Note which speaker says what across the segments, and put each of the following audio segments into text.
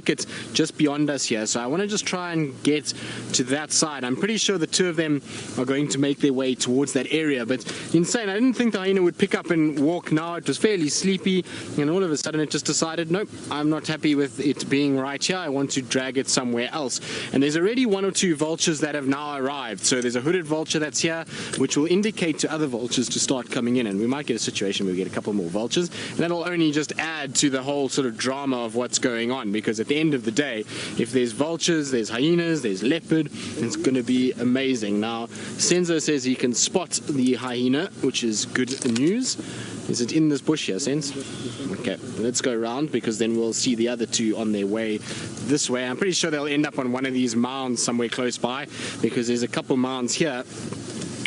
Speaker 1: thicket just beyond us here, so I want to just try and get to that side. I'm pretty sure the two of them are going to make their way towards that area, but insane. I didn't think the hyena would pick up and walk now. It was fairly sleepy, and all of a sudden it just decided, nope, I'm not happy with it being right here. I want to drag it somewhere else. And there's already 1 or 2 vultures that have now arrived. So there's a hooded vulture that's here, which will indicate to other vultures to start coming in, and we might get a situation where we get a couple more vultures, and that'll only just add to the whole sort of drama of what's going on, because at the end of the day, if there's vultures, there's hyenas, there's leopard, it's going to be amazing. Now, Senzo says he can spot the hyena, which is good news. Is it in this bush here, Sense? Okay, let's go around, because then we'll see the other two on their way this way. I'm pretty sure they'll end up on one of these mounds somewhere close by, because there's a couple mounds here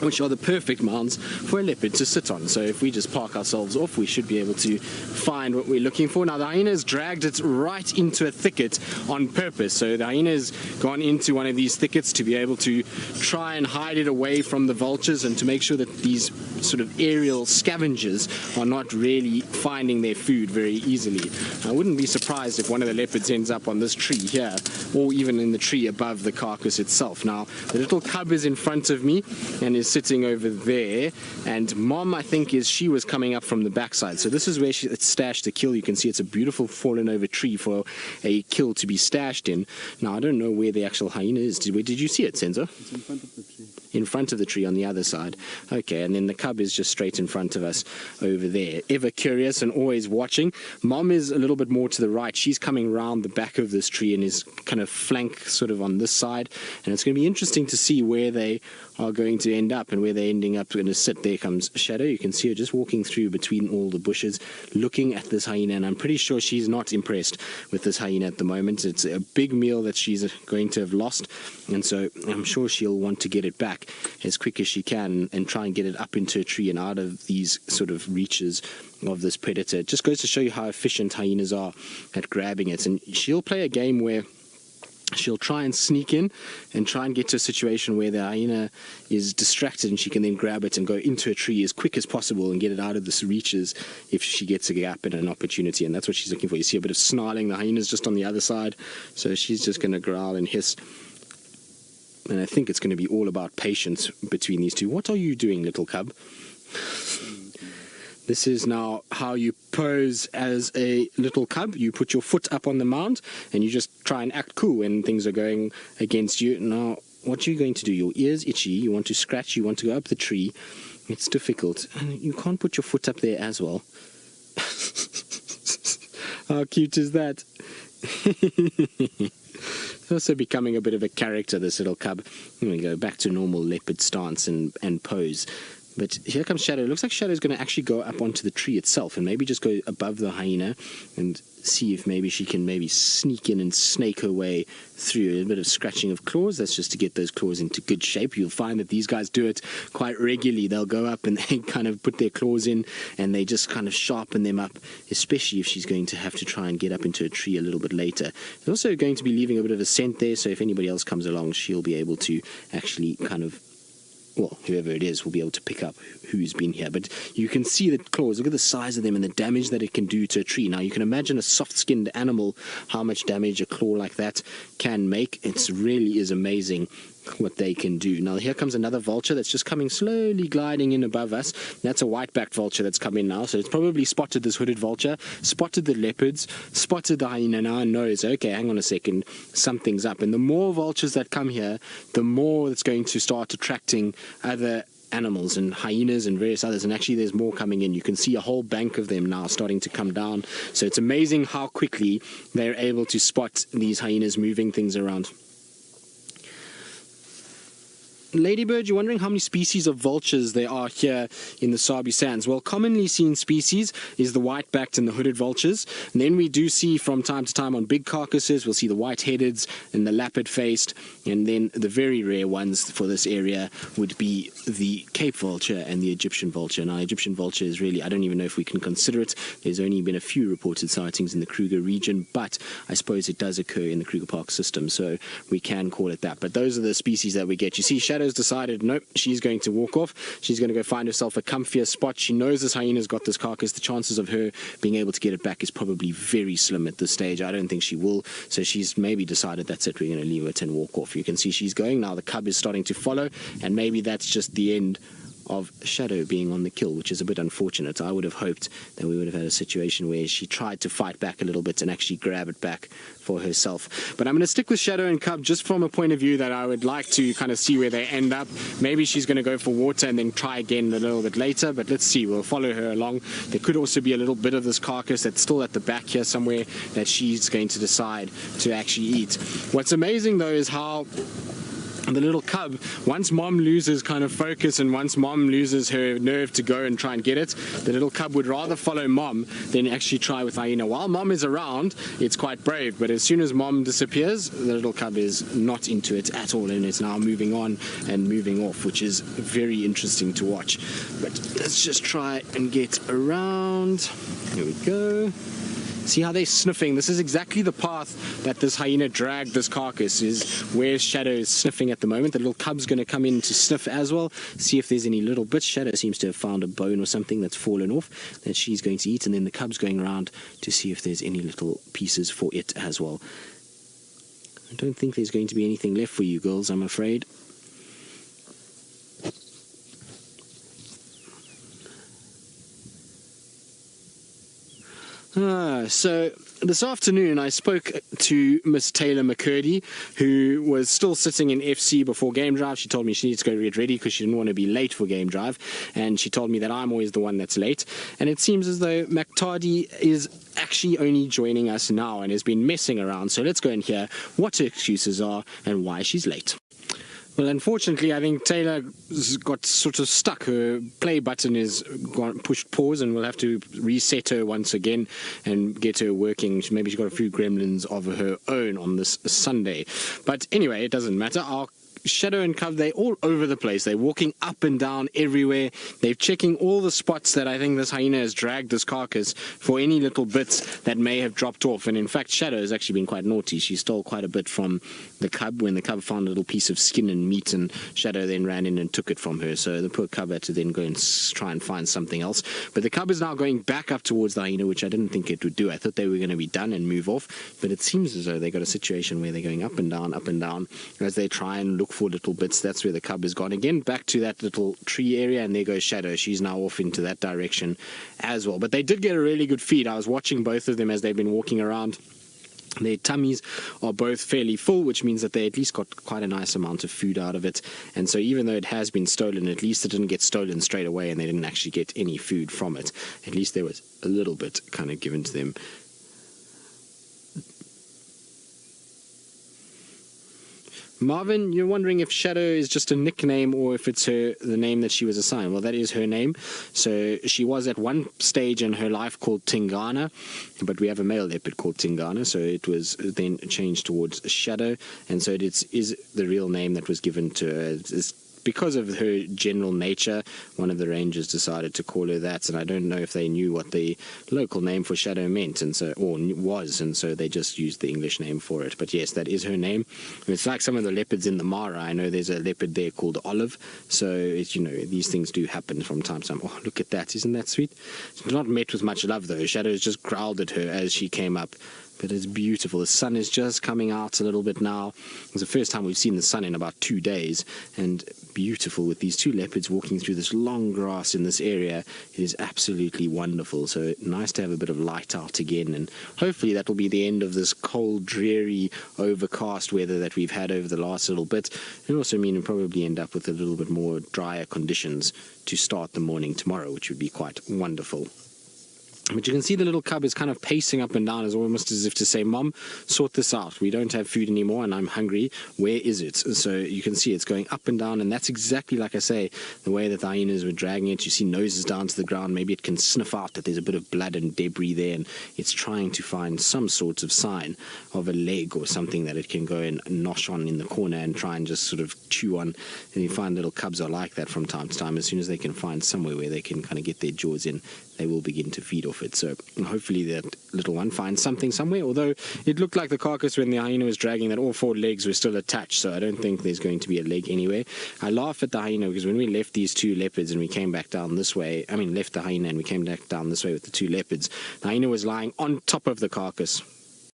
Speaker 1: which are the perfect mounds for a leopard to sit on. So if we just park ourselves off, we should be able to find what we're looking for. Now, the hyena has dragged it right into a thicket on purpose. So the hyena has gone into one of these thickets to be able to try and hide it away from the vultures, and to make sure that these sort of aerial scavengers are not really finding their food very easily. I wouldn't be surprised if one of the leopards ends up on this tree here, or even in the tree above the carcass itself. Now, the little cub is in front of me and is sitting over there, and Mom, I think, she was coming up from the backside. So this is where it's stashed the kill. You can see it's a beautiful fallen over tree for a kill to be stashed in. Now, I don't know where the actual hyena is. Where did you see it, Senzo?
Speaker 2: It's in front of the tree.
Speaker 1: In front of the tree on the other side. Okay, and then the cub is just straight in front of us over there. Ever curious and always watching. Mom is a little bit more to the right. She's coming around the back of this tree and is kind of flank sort of on this side. And it's going to be interesting to see where they are going to end up and where they're ending up going to sit. There comes Shadow. You can see her just walking through between all the bushes, looking at this hyena, and I'm pretty sure she's not impressed with this hyena at the moment. It's a big meal that she's going to have lost, and so I'm sure she'll want to get it back as quick as she can and try and get it up into a tree and out of these sort of reaches of this predator. It just goes to show you how efficient hyenas are at grabbing it, and she'll play a game where she'll try and sneak in and try and get to a situation where the hyena is distracted, and she can then grab it and go into a tree as quick as possible and get it out of the reaches if she gets a gap and an opportunity. And that's what she's looking for. You see a bit of snarling. The hyena's just on the other side, so she's just going to growl and hiss. And I think it's going to be all about patience between these two. What are you doing, little cub? This is now how you pose as a little cub. You put your foot up on the mound and you just try and act cool when things are going against you. Now, what you're going to do, your ear's itchy, you want to scratch, you want to go up the tree. It's difficult. And you can't put your foot up there as well. How cute is that? It's also becoming a bit of a character, this little cub. Here we go, back to normal leopard stance and pose. But here comes Shadow. It looks like Shadow's going to actually go up onto the tree itself and maybe just go above the hyena and see if maybe she can maybe sneak in and snake her way through. A bit of scratching of claws. That's just to get those claws into good shape. You'll find that these guys do it quite regularly. They'll go up and they kind of put their claws in and they just kind of sharpen them up, especially if she's going to have to try and get up into a tree a little bit later. They're also going to be leaving a bit of a scent there, so if anybody else comes along, she'll be able to actually kind of, well, whoever it is will be able to pick up who's been here. But you can see the claws. Look at the size of them and the damage that it can do to a tree. Now, you can imagine a soft-skinned animal, how much damage a claw like that can make. It really is amazing what they can do. Now, here comes another vulture that's just coming slowly gliding in above us. That's a white-backed vulture that's come in now, so it's probably spotted this hooded vulture, spotted the leopards, spotted the hyena now, and knows, okay, hang on a second, something's up. And the more vultures that come here, the more it's going to start attracting other animals and hyenas and various others, and actually there's more coming in. You can see a whole bank of them now starting to come down. So it's amazing how quickly they're able to spot these hyenas moving things around. Ladybird, you're wondering how many species of vultures there are here in the Sabi Sands. Well, commonly seen species is the white-backed and the hooded vultures. And then we do see from time to time on big carcasses, we'll see the white-headeds and the leopard-faced. And then the very rare ones for this area would be the Cape vulture and the Egyptian vulture. Now, Egyptian vulture is really, I don't even know if we can consider it. There's only been a few reported sightings in the Kruger region, but I suppose it does occur in the Kruger Park system, so we can call it that. But those are the species that we get. You see Shadow Shadow's decided, nope, she's going to walk off. She's going to go find herself a comfier spot. She knows this hyena's got this carcass. The chances of her being able to get it back is probably very slim at this stage. I don't think she will. So she's maybe decided, that's it, we're going to leave it and walk off. You can see she's going. Now the cub is starting to follow, and maybe that's just the end of Shadow being on the kill, which is a bit unfortunate. I would have hoped that we would have had a situation where she tried to fight back a little bit and actually grab it back for herself. But I'm going to stick with Shadow and Cub just from a point of view that I would like to kind of see where they end up. Maybe she's going to go for water and then try again a little bit later, but let's see. We'll follow her along. There could also be a little bit of this carcass that's still at the back here somewhere that she's going to decide to actually eat. What's amazing though is how the little cub, once mom loses kind of focus and once mom loses her nerve to go and try and get it, the little cub would rather follow mom than actually try with hyena. While mom is around, it's quite brave, but as soon as mom disappears, the little cub is not into it at all, and it's now moving on and moving off, which is very interesting to watch. But let's just try and get around. Here we go. See how they're sniffing? This is exactly the path that this hyena dragged this carcass, is where Shadow is sniffing at the moment. The little cub's going to come in to sniff as well, see if there's any little bits. Shadow seems to have found a bone or something that's fallen off that she's going to eat, and then the cub's going around to see if there's any little pieces for it as well. I don't think there's going to be anything left for you girls, I'm afraid. So this afternoon I spoke to Miss Taylor McCurdy, who was still sitting in FC before game drive. She told me she needs to go get ready because she didn't want to be late for game drive, and she told me that I'm always the one that's late, and it seems as though McTardy is actually only joining us now and has been messing around. So let's go and hear what her excuses are and why she's late. Well, unfortunately, I think Taylor got sort of stuck. Her play button is pushed pause, and we'll have to reset her once again and get her working. Maybe she's got a few gremlins of her own on this Sunday. But anyway, it doesn't matter. Our Shadow and Cub, they're all over the place. They're walking up and down everywhere. They're checking all the spots that I think this hyena has dragged this carcass for any little bits that may have dropped off. And in fact, Shadow has actually been quite naughty. She stole quite a bit from the cub when the cub found a little piece of skin and meat, and Shadow then ran in and took it from her. So the poor cub had to then go and try and find something else. But the cub is now going back up towards the hyena, which I didn't think it would do. I thought they were going to be done and move off, but it seems as though they got a situation where they're going up and down as they try and look for little bits. That's where the cub has gone again, back to that little tree area, and there goes Shadow. She's now off into that direction as well. But they did get a really good feed. I was watching both of them as they've been walking around. Their tummies are both fairly full, which means that they at least got quite a nice amount of food out of it. And so even though it has been stolen, at least it didn't get stolen straight away and they didn't actually get any food from it. At least there was a little bit kind of given to them. Marvin, you're wondering if Shadow is just a nickname or if it's the name that she was assigned. Well, that is her name. So she was at one stage in her life called Tingana, but we have a male leopard called Tingana, so it was then changed towards Shadow, and so it is the real name that was given to her. Because of her general nature, one of the rangers decided to call her that, and I don't know if they knew what the local name for Shadow meant, and so and so they just used the English name for it. But yes, that is her name. It's like some of the leopards in the Mara. I know there's a leopard there called Olive, so it's, you know, these things do happen from time to time. Oh, look at that! Isn't that sweet? It's not met with much love though. Shadow just growled at her as she came up. But it's beautiful. The sun is just coming out a little bit now. It's the first time we've seen the sun in about 2 days, and beautiful with these two leopards walking through this long grass in this area. It is absolutely wonderful. So nice to have a bit of light out again, and hopefully that will be the end of this cold, dreary, overcast weather that we've had over the last little bit. And also mean we'll probably end up with a little bit more drier conditions to start the morning tomorrow, which would be quite wonderful. But you can see the little cub is kind of pacing up and down, as almost as if to say, Mom, sort this out. We don't have food anymore and I'm hungry. Where is it? So you can see it's going up and down, and that's exactly, like I say, the way that the hyenas were dragging it. You see noses down to the ground. Maybe it can sniff out that there's a bit of blood and debris there, and it's trying to find some sort of sign of a leg or something that it can go and nosh on in the corner and try and just sort of chew on. And you find little cubs are like that from time to time. As soon as they can find somewhere where they can kind of get their jaws in, they will begin to feed off it. So hopefully that little one finds something somewhere, although it looked like the carcass when the hyena was dragging that all 4 legs were still attached, so I don't think there's going to be a leg anywhere. I laugh at the hyena because when we left these 2 leopards and we came back down this way, left the hyena and we came back down this way with the 2 leopards, the hyena was lying on top of the carcass,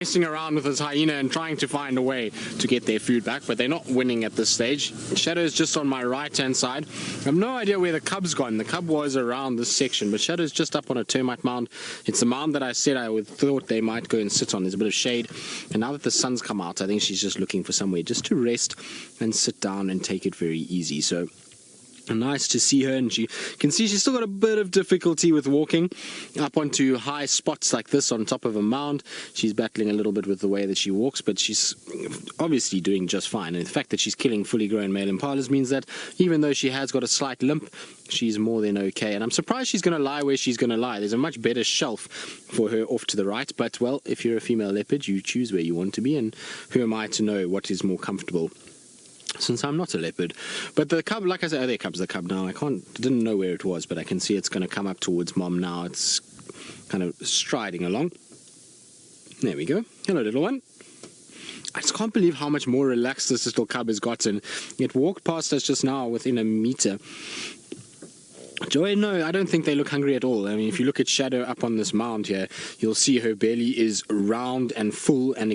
Speaker 1: messing around with this hyena and trying to find a way to get their food back, but they're not winning at this stage. Shadow's just on my right hand side. I have no idea where the cub's gone. The cub was around this section, but Shadow's just up on a termite mound. It's the mound that I said I thought they might go and sit on. There's a bit of shade, and now that the sun's come out, I think she's just looking for somewhere just to rest and sit down and take it very easy. So nice to see her, and you can see she's still got a bit of difficulty with walking up onto high spots like this on top of a mound. She's battling a little bit with the way that she walks, but she's obviously doing just fine. And the fact that she's killing fully grown male impalas means that even though she has got a slight limp, she's more than okay. And I'm surprised she's going to lie where she's going to lie. There's a much better shelf for her off to the right, but well, if you're a female leopard, you choose where you want to be, and who am I to know what is more comfortable, since I'm not a leopard. But the cub, like I said, there comes the cub now. Didn't know where it was, but I can see it's going to come up towards mom now. It's kind of striding along. There we go. Hello, little one. I just can't believe how much more relaxed this little cub has gotten. It walked past us just now within a meter. Joy, no, I don't think they look hungry at all. I mean, if you look at Shadow up on this mound here, you'll see her belly is round and full and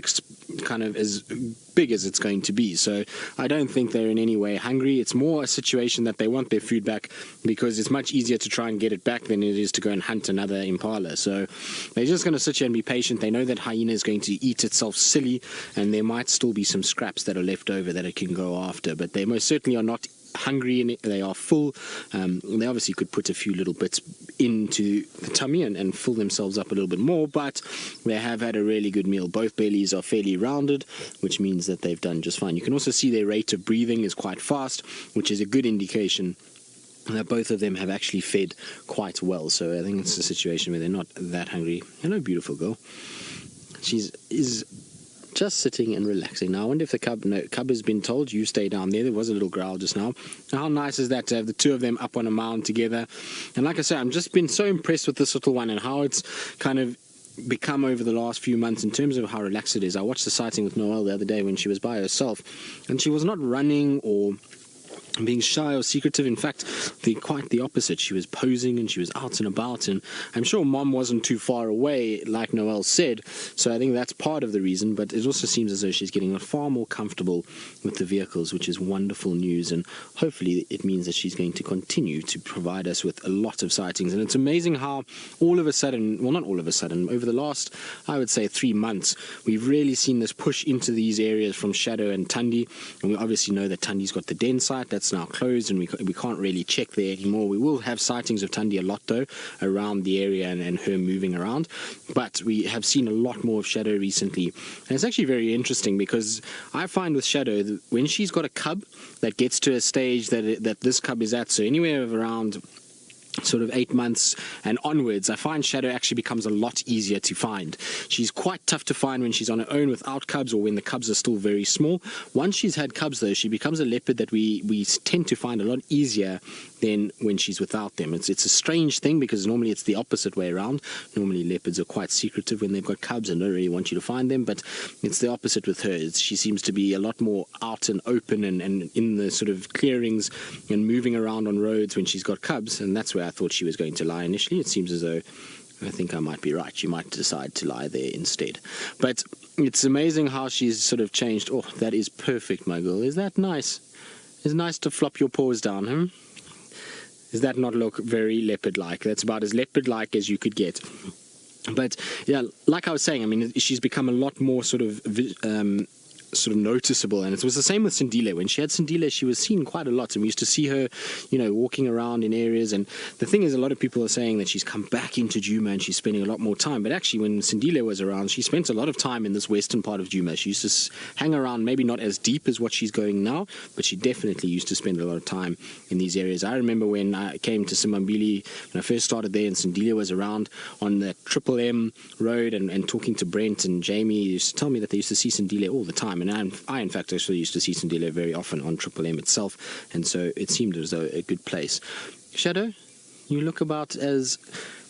Speaker 1: kind of as big as it's going to be. So I don't think they're in any way hungry. It's more a situation that they want their food back, because it's much easier to try and get it back than it is to go and hunt another impala. So they're just going to sit here and be patient. They know that hyena is going to eat itself silly, and there might still be some scraps that are left over that it can go after, but they most certainly are not hungry, and they are full. They obviously could put a few little bits into the tummy and fill themselves up a little bit more, but they have had a really good meal. Both bellies are fairly rounded, which means that they've done just fine. You can also see their rate of breathing is quite fast, which is a good indication that both of them have actually fed quite well. So I think it's a situation where they're not that hungry. Hello, beautiful girl. She's just sitting and relaxing. Now I wonder if the cub has been told, you stay down there. There was a little growl just now. How nice is that to have the 2 of them up on a mound together? And like I say, I've just been so impressed with this little one and how it's kind of become over the last few months in terms of how relaxed it is. I watched the sighting with Noelle the other day when she was by herself, and she was not running or being shy or secretive. In fact, quite the opposite. She was posing and she was out and about, and I'm sure mom wasn't too far away, like Noelle said, so I think that's part of the reason. But it also seems as though she's getting far more comfortable with the vehicles, which is wonderful news, and hopefully it means that she's going to continue to provide us with a lot of sightings. And it's amazing how all of a sudden, well, not all of a sudden, over the last, I would say, 3 months, we've really seen this push into these areas from Shadow and Tundi, and we obviously know that Tundi's got the den site that's now closed, and we can't really check there anymore. We will have sightings of Tundi a lot though around the area and her moving around, but we have seen a lot more of Shadow recently. And it's actually very interesting, because I find with Shadow that when she's got a cub that gets to a stage that this cub is at, so anywhere around sort of 8 months and onwards, I find Shadow actually becomes a lot easier to find. She's quite tough to find when she's on her own without cubs, or when the cubs are still very small. Once she's had cubs though, she becomes a leopard that we tend to find a lot easier than when she's without them. It's a strange thing, because normally it's the opposite way around. Normally leopards are quite secretive when they've got cubs and don't really want you to find them, but it's the opposite with her. She seems to be a lot more out and open and in the sort of clearings and moving around on roads when she's got cubs, and that's where I thought she was going to lie initially. It seems as though I think I might be right. She might decide to lie there instead. But it's amazing how she's sort of changed. Oh, that is perfect, my girl. Is that nice? It's nice to flop your paws down, huh? Does that not look very leopard-like? That's about as leopard-like as you could get. But yeah, like I was saying, I mean, she's become a lot more sort of noticeable, and it was the same with Sindile. When she had Sindile, she was seen quite a lot, and we used to see her, walking around in areas. And the thing is, a lot of people are saying that she's come back into Djuma and she's spending a lot more time, but actually when Sindile was around, she spent a lot of time in this western part of Djuma. She used to hang around, maybe not as deep as what she's going now, but she definitely used to spend a lot of time in these areas. I remember when I came to Simambili, when I first started there, and Sindile was around on the Triple M road, and talking to Brent and Jamie, used to tell me that they used to see Sindile all the time. And I in fact, actually used to see Sindile very often on Triple M itself, and so it seemed as though a good place. Shadow, you look about as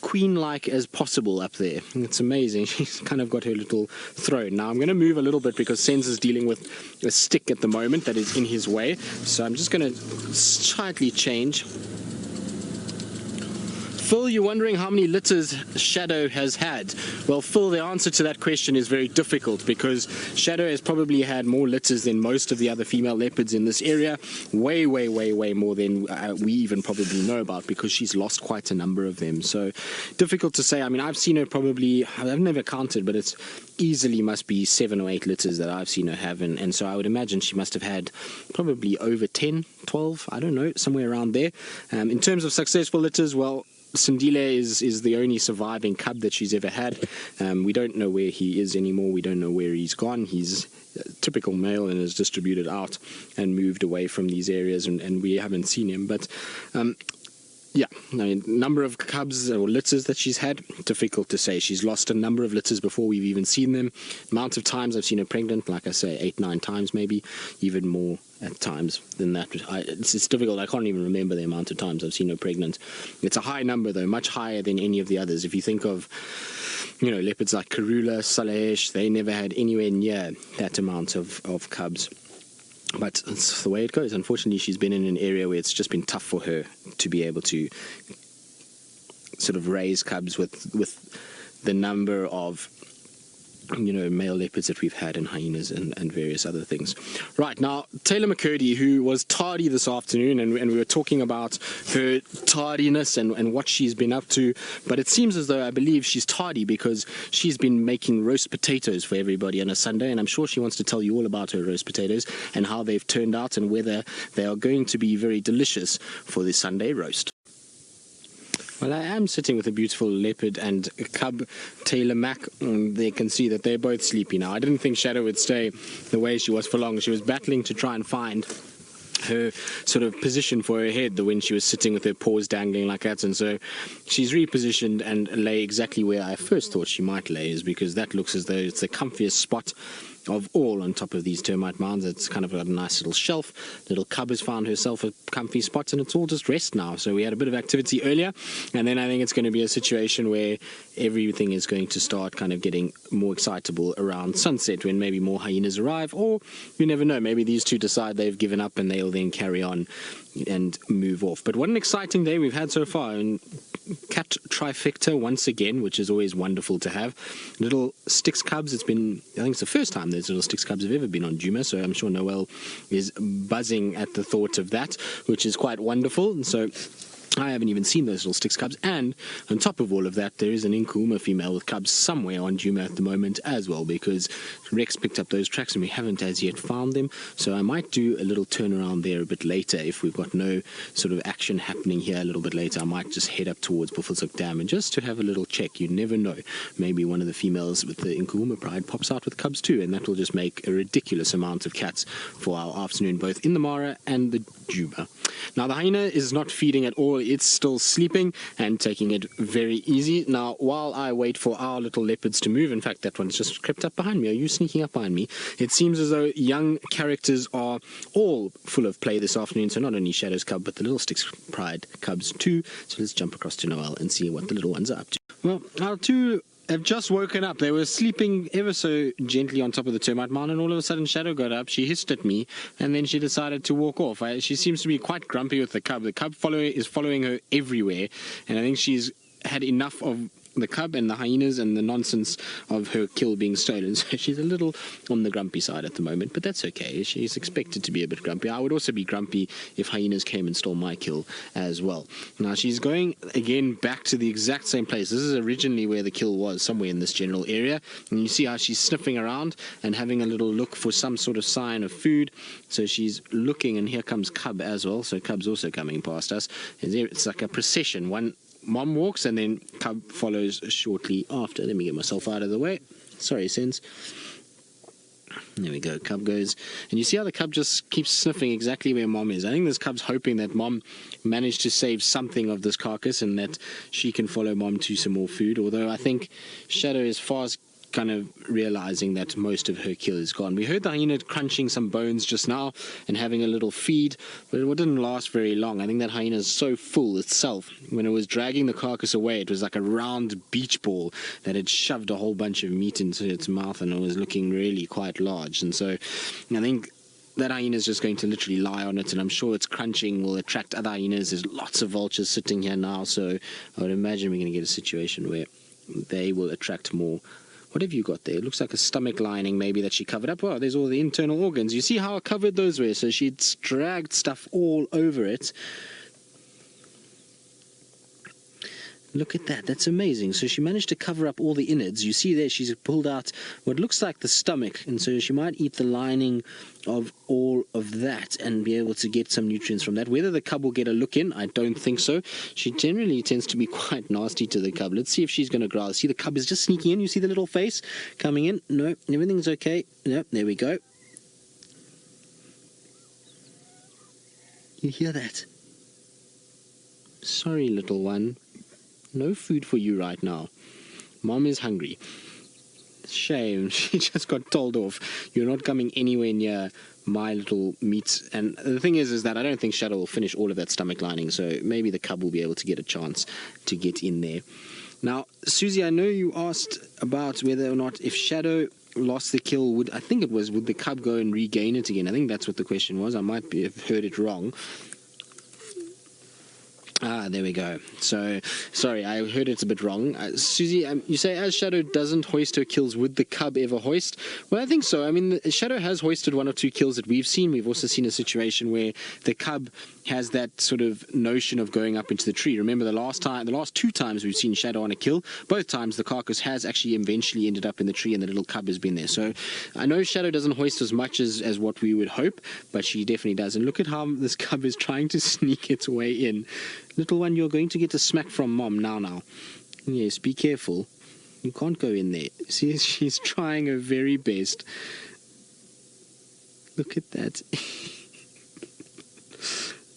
Speaker 1: queen-like as possible up there. It's amazing. She's kind of got her little throne. Now I'm going to move a little bit because Sense is dealing with a stick at the moment that is in his way. So I'm just going to slightly change. Phil, you're wondering how many litters Shadow has had. Well, Phil, the answer to that question is very difficult because Shadow has probably had more litters than most of the other female leopards in this area. Way, way, way, way more than we even probably know about because she's lost quite a number of them. So difficult to say. I mean, I've seen her probably, I've never counted, but it's easily must be 7 or 8 litters that I've seen her have. And so I would imagine she must have had probably over 10, 12, I don't know, somewhere around there. In terms of successful litters, well, Sindile is the only surviving cub that she's ever had. We don't know where he is anymore. We don't know where he's gone. He's a typical male and is distributed out and moved away from these areas, and we haven't seen him. But yeah, I mean, number of cubs or litters that she's had, difficult to say. She's lost a number of litters before we've even seen them. Amount of times I've seen her pregnant, like I say, 8, 9 times maybe, even more at times than that. It's difficult. I can't even remember the amount of times I've seen her pregnant. It's a high number though, much higher than any of the others. If you think of, you know, leopards like Karula, Salesh, they never had anywhere near that amount of cubs. But it's the way it goes. Unfortunately, she's been in an area where it's just been tough for her to be able to sort of raise cubs with the number of, you know, male leopards that we've had and hyenas and various other things. Right, now, Taylor McCurdy, who was tardy this afternoon, and we were talking about her tardiness and what she's been up to, but it seems as though I believe she's tardy because she's been making roast potatoes for everybody on a Sunday, and I'm sure she wants to tell you all about her roast potatoes and how they've turned out and whether they are going to be very delicious for the Sunday roast. Well, I am sitting with a beautiful leopard and cub, Taylor Mac. They can see that they're both sleepy now. I didn't think Shadow would stay the way she was for long. She was battling to try and find her sort of position for her head when she was sitting with her paws dangling like that, and so she's repositioned and lay exactly where I first thought she might lay, is because that looks as though it's the comfiest spot of all on top of these termite mounds. It's kind of got a nice little shelf. Little cub has found herself a comfy spot, and it's all just rest now. So we had a bit of activity earlier, and then I think it's going to be a situation where everything is going to start kind of getting more excitable around sunset when maybe more hyenas arrive, or you never know, maybe these two decide they've given up and they'll then carry on and move off. But what an exciting day we've had so far, and cat trifecta once again, which is always wonderful to have. Little Styx cubs, I think it's the first time those little Styx cubs have ever been on Djuma, so I'm sure Noel is buzzing at the thought of that, which is quite wonderful. And so I haven't even seen those little Styx cubs, and on top of all of that, there is an Angama female with cubs somewhere on Djuma at the moment as well, because Rex picked up those tracks and we haven't as yet found them. So I might do a little turnaround there a bit later. If we've got no sort of action happening here a little bit later, I might just head up towards Buffelshoek Dam and just to have a little check. You never know, maybe one of the females with the Angama pride pops out with cubs too, and that will just make a ridiculous amount of cats for our afternoon, both in the Mara and the Djuma. Now the hyena is not feeding at all. It's still sleeping and taking it very easy. Now, while I wait for our little leopards to move, in fact, that one's just crept up behind me. Are you sneaking up behind me? It seems as though young characters are all full of play this afternoon, so not only Shadow's cub, but the little Styx pride cubs too. So let's jump across to Noel and see what the little ones are up to. Well, our two have just woken up. They were sleeping ever so gently on top of the termite mound, and all of a sudden Shadow got up, she hissed at me, and then she decided to walk off. She seems to be quite grumpy with the cub. The cub is following her everywhere, and I think she's had enough of the cub and the hyenas and the nonsense of her kill being stolen. So she's a little on the grumpy side at the moment, but that's okay. She's expected to be a bit grumpy. I would also be grumpy if hyenas came and stole my kill as well. Now she's going again back to the exact same place. This is originally where the kill was, somewhere in this general area, and you see how she's sniffing around and having a little look for some sort of sign of food. So she's looking, and here comes cub as well. So cub's also coming past us. It's like a procession. One mom walks and then cub follows shortly after. Let me get myself out of the way. Sorry, Sense. There we go. Cub goes, and you see how the cub just keeps sniffing exactly where mom is. I think this cub's hoping that mom managed to save something of this carcass and that she can follow mom to some more food. Although I think Shadow is fast kind of realizing that most of her kill is gone. We heard the hyena crunching some bones just now and having a little feed, but it didn't last very long. I think that hyena is so full itself. When it was dragging the carcass away, it was like a round beach ball that had shoved a whole bunch of meat into its mouth, and it was looking really quite large. And so I think that hyena is just going to literally lie on it, and I'm sure its crunching will attract other hyenas. There's lots of vultures sitting here now, so I would imagine we're going to get a situation where they will attract more. What have you got there? It looks like a stomach lining maybe that she covered up. Oh, there's all the internal organs. You see how covered those were? So she'd dragged stuff all over it. Look at that. That's amazing. So she managed to cover up all the innards. You see there she's pulled out what looks like the stomach, and so she might eat the lining of all of that and be able to get some nutrients from that. Whether the cub will get a look in, I don't think so. She generally tends to be quite nasty to the cub. Let's see if she's going to growl. See, the cub is just sneaking in. You see the little face coming in? No, everything's okay. No, there we go. You hear that? Sorry, little one. No food for you right now. Mom is hungry. Shame. She just got told off. You're not coming anywhere near my little meat. And the thing is that I don't think Shadow will finish all of that stomach lining, so maybe the cub will be able to get a chance to get in there. Now, Susie, I know you asked about whether or not if Shadow lost the kill, would the cub go and regain it again? I think that's what the question was. I might have heard it wrong. Ah, there we go. So, sorry, I heard it's a bit wrong. Susie, you say as Shadow doesn't hoist her kills, would the cub ever hoist? Well, I think so. I mean, Shadow has hoisted one or two kills that we've seen. We've also seen a situation where the cub has that sort of notion of going up into the tree. Remember the last two times we've seen Shadow on a kill, both times the carcass has actually eventually ended up in the tree and the little cub has been there. So I know Shadow doesn't hoist as much as what we would hope, but she definitely does. And look at how this cub is trying to sneak its way in. Little one, you're going to get a smack from Mom now. Yes, be careful. You can't go in there. See, she's trying her very best. Look at that.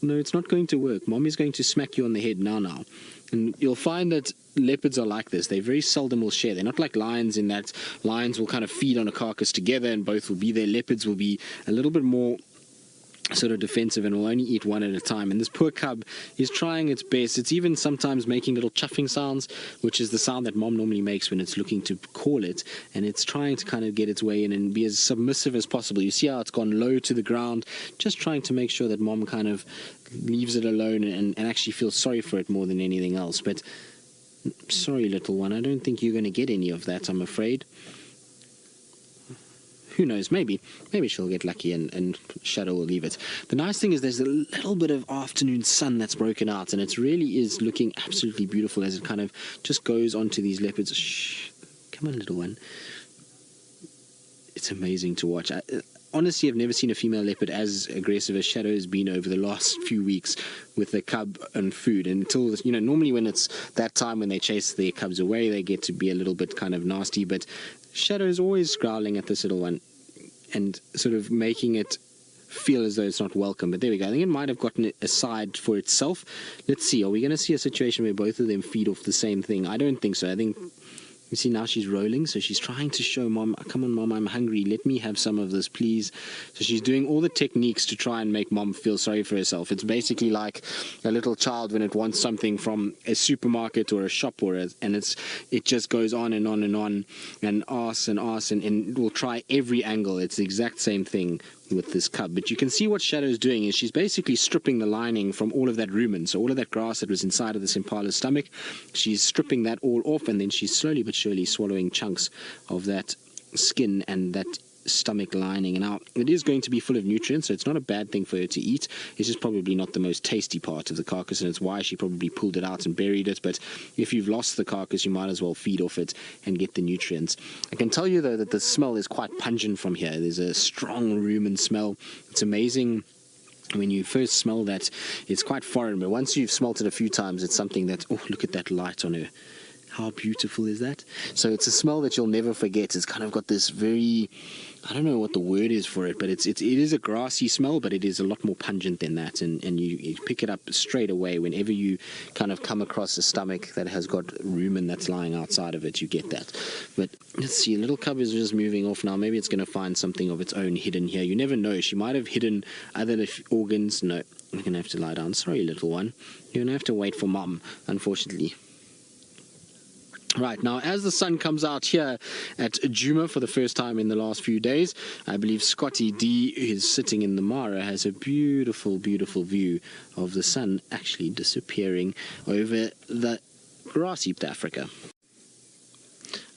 Speaker 1: No, it's not going to work. Mom is going to smack you on the head now. And you'll find that leopards are like this. They very seldom will share. They're not like lions in that lions will kind of feed on a carcass together and both will be there. Leopards will be a little bit more sort of defensive and will only eat one at a time. And this poor cub is trying its best. It's even sometimes making little chuffing sounds, which is the sound that Mom normally makes when it's looking to call it, and it's trying to kind of get its way in and be as submissive as possible. You see how it's gone low to the ground, just trying to make sure that Mom kind of leaves it alone and actually feels sorry for it more than anything else. But sorry, little one, I don't think you're going to get any of that, I'm afraid. Who knows, maybe she'll get lucky and Shadow will leave it. The nice thing is there's a little bit of afternoon sun that's broken out, and it really is looking absolutely beautiful as it kind of just goes onto these leopards. Shh, come on, little one. It's amazing to watch. Honestly, I've never seen a female leopard as aggressive as Shadow has been over the last few weeks with the cub and food. And until, normally when it's that time when they chase their cubs away, they get to be a little bit kind of nasty, but Shadow's always growling at this little one and sort of making it feel as though it's not welcome. But there we go. I think it might have gotten it aside for itself. Let's see. Are we going to see a situation where both of them feed off the same thing? I don't think so. I think, you see, now she's rolling, so she's trying to show Mom, come on, Mom, I'm hungry. Let me have some of this, please. So she's doing all the techniques to try and make Mom feel sorry for herself. It's basically like a little child when it wants something from a supermarket or a shop, and it just goes on and on and on and asks and asks and will try every angle. It's the exact same thing with this cub. But you can see what Shadow's doing is she's basically stripping the lining from all of that rumen, so all of that grass that was inside of this impala's stomach. She's stripping that all off, and then she's slowly but surely swallowing chunks of that skin and that stomach lining. And now it is going to be full of nutrients, so it's not a bad thing for her to eat. It's just probably not the most tasty part of the carcass, and it's why she probably pulled it out and buried it. But if you've lost the carcass, you might as well feed off it and get the nutrients. I can tell you though that the smell is quite pungent from here. There's a strong rumen smell. It's amazing. When you first smell that, it's quite foreign, but once you've smelt it a few times, it's something that, oh, look at that light on her. How beautiful is that? So it's a smell that you'll never forget. It's kind of got this very I don't know what the word is for it, but it is a grassy smell, but it is a lot more pungent than that, and you pick it up straight away whenever you kind of come across a stomach that has got rumen that's lying outside of it. You get that. But let's see, little cub is just moving off now. Maybe it's going to find something of its own hidden here. You never know. She might have hidden other organs. No, you're going to have to lie down. Sorry, little one. You're going to have to wait for mom, unfortunately. Right, now as the sun comes out here at Djuma for the first time in the last few days, I believe Scotty D, who is sitting in the Mara, has a beautiful, beautiful view of the sun actually disappearing over the grassy Africa.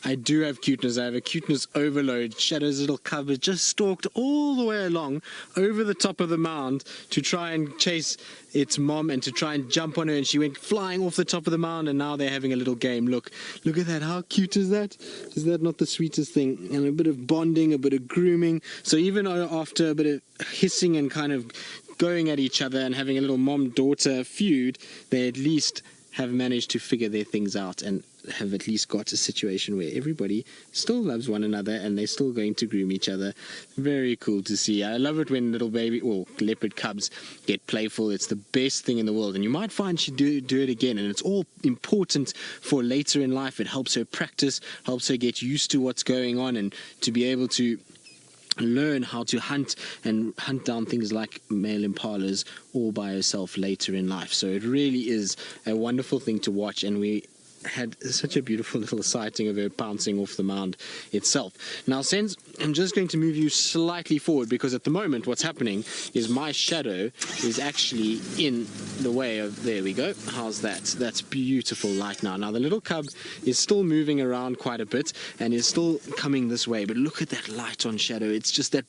Speaker 1: I do have cuteness. I have a cuteness overload. Shadow's little cub has just stalked all the way along over the top of the mound to try and chase its mom and to try and jump on her, and she went flying off the top of the mound, and now they're having a little game. Look at that. How cute is that? Is that not the sweetest thing? And a bit of bonding, a bit of grooming. So even after a bit of hissing and kind of going at each other and having a little mom-daughter feud, they at least have managed to figure their things out and have at least got a situation where everybody still loves one another and they're still going to groom each other. Very cool to see. I love it when little baby or leopard cubs get playful. It's the best thing in the world, and you might find she do it again, and it's all important for later in life. It helps her practice, helps her get used to what's going on, and to be able to learn how to hunt and hunt down things like male impalas all by herself later in life. So it really is a wonderful thing to watch, and we had such a beautiful little sighting of her pouncing off the mound itself. Now, Sens, I'm just going to move you slightly forward, because at the moment what's happening is my shadow is actually in the way of, there we go, how's that? That's beautiful light now. Now the little cub is still moving around quite a bit and is still coming this way, but look at that light on shadow. It's just that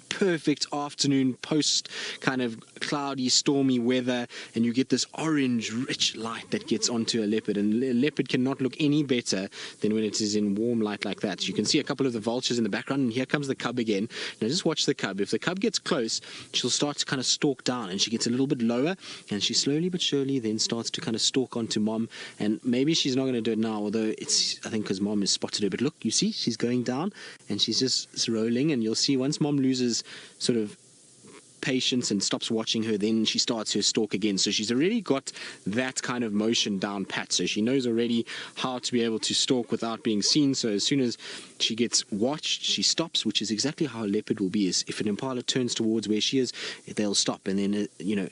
Speaker 1: perfect afternoon post kind of cloudy, stormy weather, and you get this orange rich light that gets onto a leopard, and a leopard cannot look any better than when it is in warm light like that. You can see a couple of the vultures in the background, and here comes the cub again. Now just watch the cub. If the cub gets close, she'll start to kind of stalk down, and she gets a little bit lower, and she slowly but surely then starts to kind of stalk onto mom. And maybe she's not going to do it now, although it's, I think, because mom has spotted her. But look, you see she's going down and she's just rolling, and you'll see once mom loses sort of patience and stops watching her, then she starts her stalk again. So she's already got that kind of motion down pat, so she knows already how to be able to stalk without being seen. So as soon as she gets watched, she stops, which is exactly how a leopard will be. Is if an impala turns towards where she is, they'll stop, and then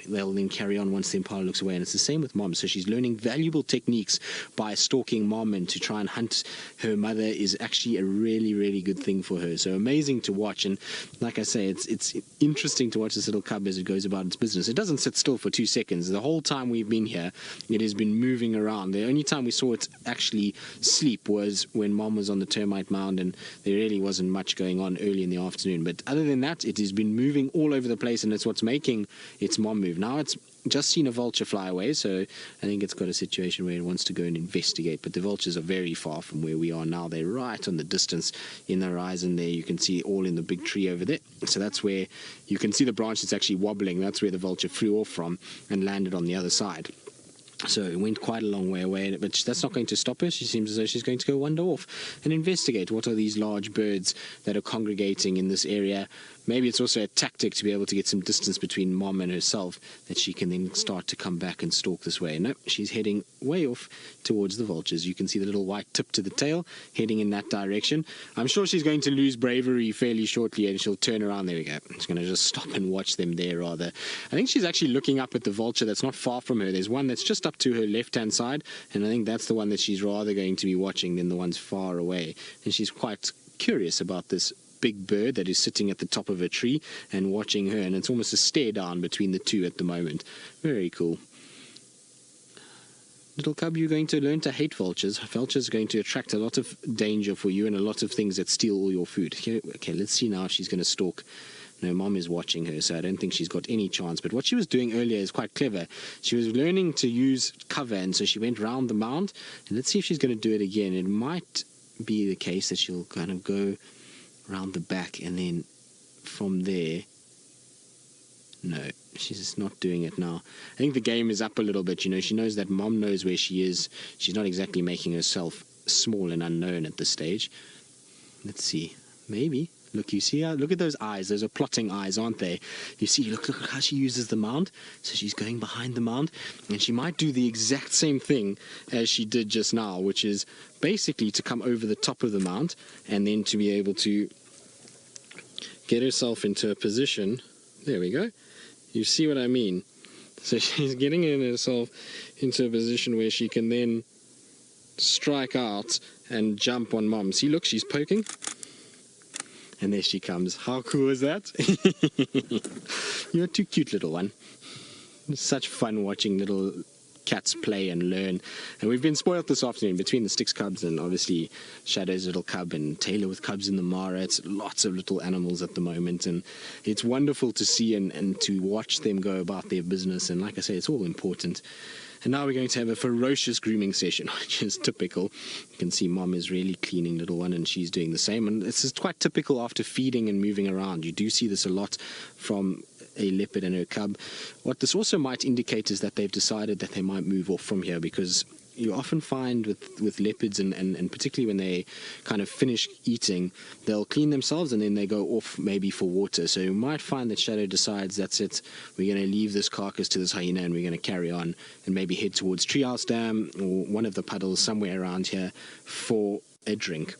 Speaker 1: they'll then carry on once the impala looks away. And it's the same with mom. So she's learning valuable techniques by stalking mom, and to try and hunt her mother is actually a really, really good thing for her. So amazing to watch. And like I say, it's interesting to watch this little cub as it goes about its business. It doesn't sit still for 2 seconds. The whole time we've been here, it has been moving around. The only time we saw it actually sleep was when mom was on the termite mound, and there really wasn't much going on early in the afternoon. But other than that, it has been moving all over the place, and it's what's making its mom move. Now it's just seen a vulture fly away, so I think it's got a situation where it wants to go and investigate. But the vultures are very far from where we are now. They're right on the distance in the horizon there. You can see all in the big tree over there. So that's where you can see the branch that's actually wobbling. That's where the vulture flew off from and landed on the other side. So it went quite a long way away, but that's not going to stop her. She seems as though she's going to go wander off and investigate what are these large birds that are congregating in this area. Maybe it's also a tactic to be able to get some distance between mom and herself, that she can then start to come back and stalk this way. No, she's heading way off towards the vultures. You can see the little white tip to the tail heading in that direction. I'm sure she's going to lose bravery fairly shortly, and she'll turn around. There we go. She's going to just stop and watch them there, rather. I think she's actually looking up at the vulture that's not far from her. There's one that's just up to her left-hand side, and I think that's the one that she's rather going to be watching than the ones far away. And she's quite curious about this big bird that is sitting at the top of a tree and watching her, and it's almost a stare down between the two at the moment. Very cool. Little cub, you're going to learn to hate vultures. Vultures are going to attract a lot of danger for you and a lot of things that steal all your food. Okay, let's see now if she's going to stalk. No, mom is watching her, so I don't think she's got any chance. But what she was doing earlier is quite clever. She was learning to use cover, and so she went round the mound. And let's see if she's going to do it again. It might be the case that she'll kind of go around the back, and then from there, no, she's just not doing it now. I think the game is up a little bit. She knows that mom knows where she is. She's not exactly making herself small and unknown at this stage. Let's see. Maybe Look, you see, look at those eyes. Those are plotting eyes, aren't they? You see, look how she uses the mound. So she's going behind the mound, and she might do the exact same thing as she did just now, which is basically to come over the top of the mound and then to be able to get herself into a position. There we go. You see what I mean? So she's getting herself into a position where she can then strike out and jump on Mom. See, look, she's poking. And there she comes. How cool is that? You're too cute, little one. It's such fun watching little cats play and learn. And we've been spoiled this afternoon between the Sticks cubs and obviously Shadow's little cub and Taylor with cubs in the Mara. It's lots of little animals at the moment, and it's wonderful to see and to watch them go about their business. And like I say, it's all important. And now we're going to have a ferocious grooming session, which is typical. You can see Mom is really cleaning little one, and she's doing the same. And this is quite typical after feeding and moving around. You do see this a lot from a leopard and her cub. What this also might indicate is that they've decided that they might move off from here, because you often find with leopards and particularly when they kind of finish eating, they'll clean themselves and then they go off maybe for water. So you might find that Shadow decides that's it, we're going to leave this carcass to this hyena and we're going to carry on and maybe head towards Treehouse Dam or one of the puddles somewhere around here for a drink.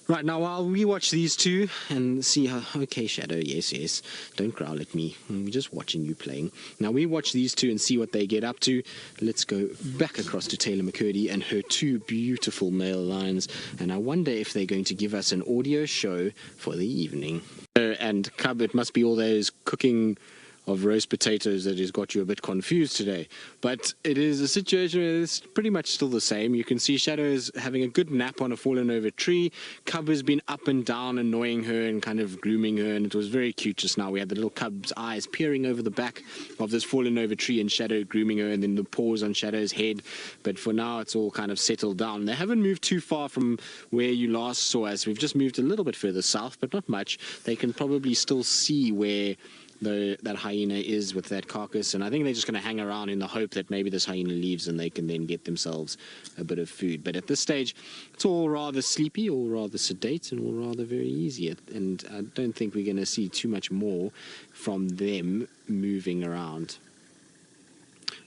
Speaker 1: Right, now while we watch these two and see how... Okay, Shadow, yes, don't growl at me. I'm just watching you playing. Now we watch these two and see what they get up to. Let's go back across to Taylor McCurdy and her two beautiful male lions. And I wonder if they're going to give us an audio show for the evening. And Cub, it must be all those cooking of roast potatoes that has got you a bit confused today. But it is a situation where it's pretty much still the same. You can see Shadow is having a good nap on a fallen over tree. Cub has been up and down annoying her and kind of grooming her, and it was very cute just now. We had the little cub's eyes peering over the back of this fallen over tree and Shadow grooming her, and then the paws on Shadow's head. But for now it's all kind of settled down. They haven't moved too far from where you last saw us. We've just moved a little bit further south, but not much. They can probably still see where that hyena is with that carcass, and I think they're just going to hang around in the hope that maybe this hyena leaves and they can then get themselves a bit of food. But at this stage it's all rather sleepy, all rather sedate, and all rather very easy, and I don't think we're going to see too much more from them moving around.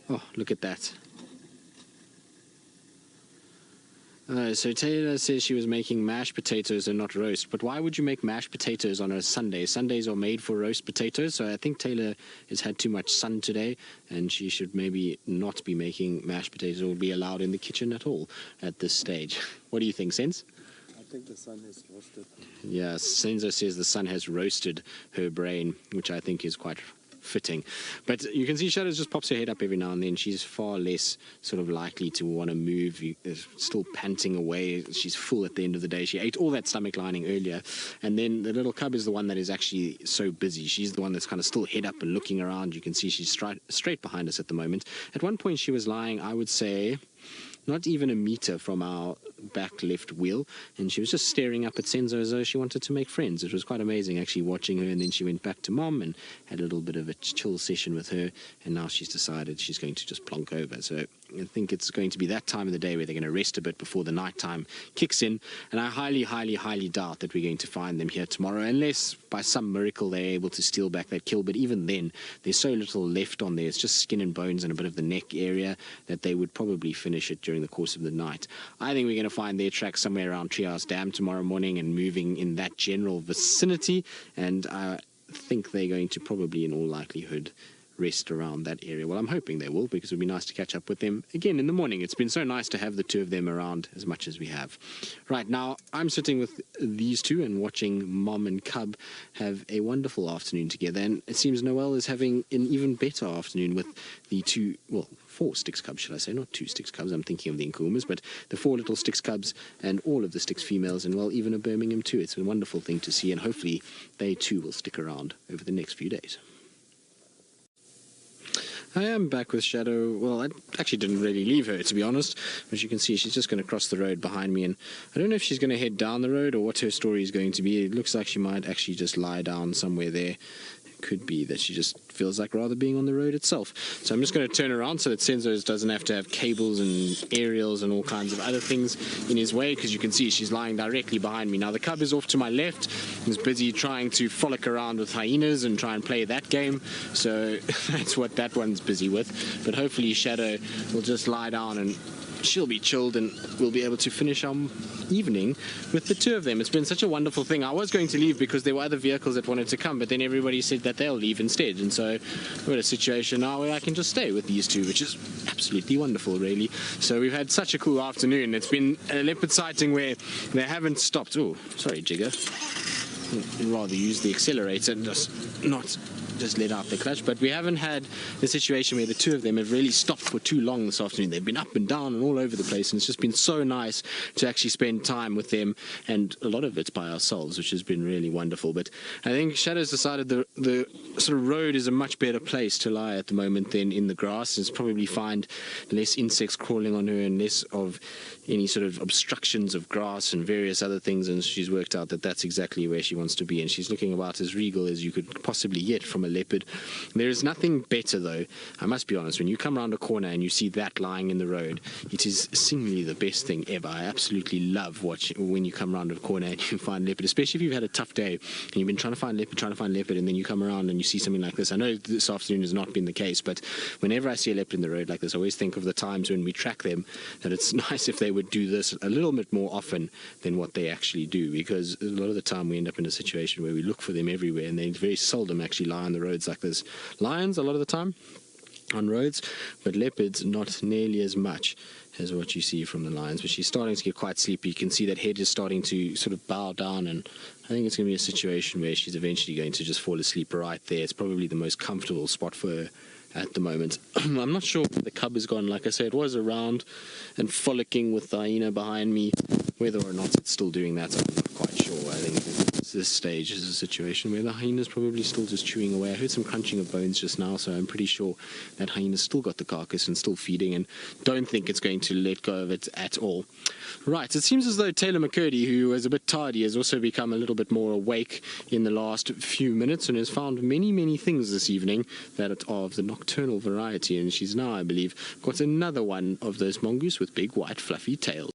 Speaker 1: Oh, look at that. So Taylor says she was making mashed potatoes and not roast. But why would you make mashed potatoes on a Sunday? Sundays are made for roast potatoes. So I think Taylor has had too much sun today, and she should maybe not be making mashed potatoes or be allowed in the kitchen at all at this stage. What do you think, Sense?
Speaker 2: I think the sun has roasted.
Speaker 1: Yeah, Senzo says the sun has roasted her brain, which I think is quite fitting. But you can see Shadow just pops her head up every now and then. She's far less sort of likely to want to move. Still panting away. She's full at the end of the day. She ate all that stomach lining earlier, and then the little cub is the one that is actually so busy. She's the one that's kind of still head up and looking around. You can see she's straight behind us at the moment. At one point she was lying, I would say, not even a meter from our back left wheel, and she was just staring up at Senzo as though she wanted to make friends. It was quite amazing actually watching her, and then she went back to Mom and had a little bit of a chill session with her, and now she's decided she's going to just plonk over. So I think it's going to be that time of the day where they're going to rest a bit before the night time kicks in, and I highly doubt that we're going to find them here tomorrow, unless by some miracle they're able to steal back that kill. But even then, there's so little left on there. It's just skin and bones and a bit of the neck area that they would probably finish it during the course of the night. I think we're going to find their tracks somewhere around Treehouse Dam tomorrow morning and moving in that general vicinity, and I think they're going to probably in all likelihood rest around that area. Well, I'm hoping they will, because it would be nice to catch up with them again in the morning. It's been so nice to have the two of them around as much as we have. Right now I'm sitting with these two and watching Mom and Cub have a wonderful afternoon together, and it seems Noelle is having an even better afternoon with the two, well, 4 Sticks cubs, should I say, not 2 Sticks cubs. I'm thinking of the Nkumas, but the 4 little Sticks cubs and all of the Sticks females, and well, even a Birmingham too. It's a wonderful thing to see, and hopefully they too will stick around over the next few days. I am back with Shadow. Well, I actually didn't really leave her, to be honest. As you can see, she's just going to cross the road behind me, and I don't know if she's going to head down the road or what her story is going to be. It looks like she might actually just lie down somewhere there. could be that she just feels like rather being on the road itself. So I'm just going to turn around so that Senzo doesn't have to have cables and aerials and all kinds of other things in his way, because you can see she's lying directly behind me. Now the cub is off to my left. He's busy trying to frolic around with hyenas and try and play that game. So that's what that one's busy with. But hopefully Shadow will just lie down and she'll be chilled, and we'll be able to finish our evening with the two of them. It's been such a wonderful thing. I was going to leave because there were other vehicles that wanted to come, but then everybody said that they'll leave instead, and so we're in a situation now where I can just stay with these two, which is absolutely wonderful, really. So we've had such a cool afternoon. It's been a leopard sighting where they haven't stopped. Oh, sorry, Jigger. I'd rather use the accelerator and just let out the clutch, but we haven't had a situation where the two of them have really stopped for too long this afternoon. They've been up and down and all over the place, and it's just been so nice to actually spend time with them, and a lot of it's by ourselves, which has been really wonderful. But I think Shadow's decided the sort of road is a much better place to lie at the moment than in the grass. It's probably find less insects crawling on her and less of any sort of obstructions of grass and various other things, and she's worked out that that's exactly where she wants to be, and she's looking about as regal as you could possibly get from a leopard. There is nothing better, though, I must be honest, when you come around a corner and you see that lying in the road. It is seemingly the best thing ever. I absolutely love when you come around a corner and you find leopard, especially if you've had a tough day and you've been trying to find leopard, and then you come around and you see something like this. I know this afternoon has not been the case, but whenever I see a leopard in the road like this, I always think of the times when we track them, that it's nice if they would do this a little bit more often than what they actually do, because a lot of the time we end up in a situation where we look for them everywhere and they very seldom actually lie on the roads like this. Lions a lot of the time on roads, but leopards not nearly as much as what you see from the lions. But she's starting to get quite sleepy. You can see that head is starting to sort of bow down, and I think it's going to be a situation where she's eventually going to just fall asleep right there. It's probably the most comfortable spot for her at the moment. I'm not sure where the cub has gone. Like I said, it was around and frolicking with the hyena behind me. Whether or not it's still doing that, I'm not quite sure. I think this stage is a situation where the hyena's probably still just chewing away. I heard some crunching of bones just now, so I'm pretty sure that hyena's still got the carcass and still feeding, and don't think it's going to let go of it at all. Right, it seems as though Taylor McCurdy, who was a bit tardy, has also become a little bit more awake in the last few minutes and has found many things this evening that are of the nocturnal variety, and she's now, I believe, got another one of those mongoose with big white fluffy tails.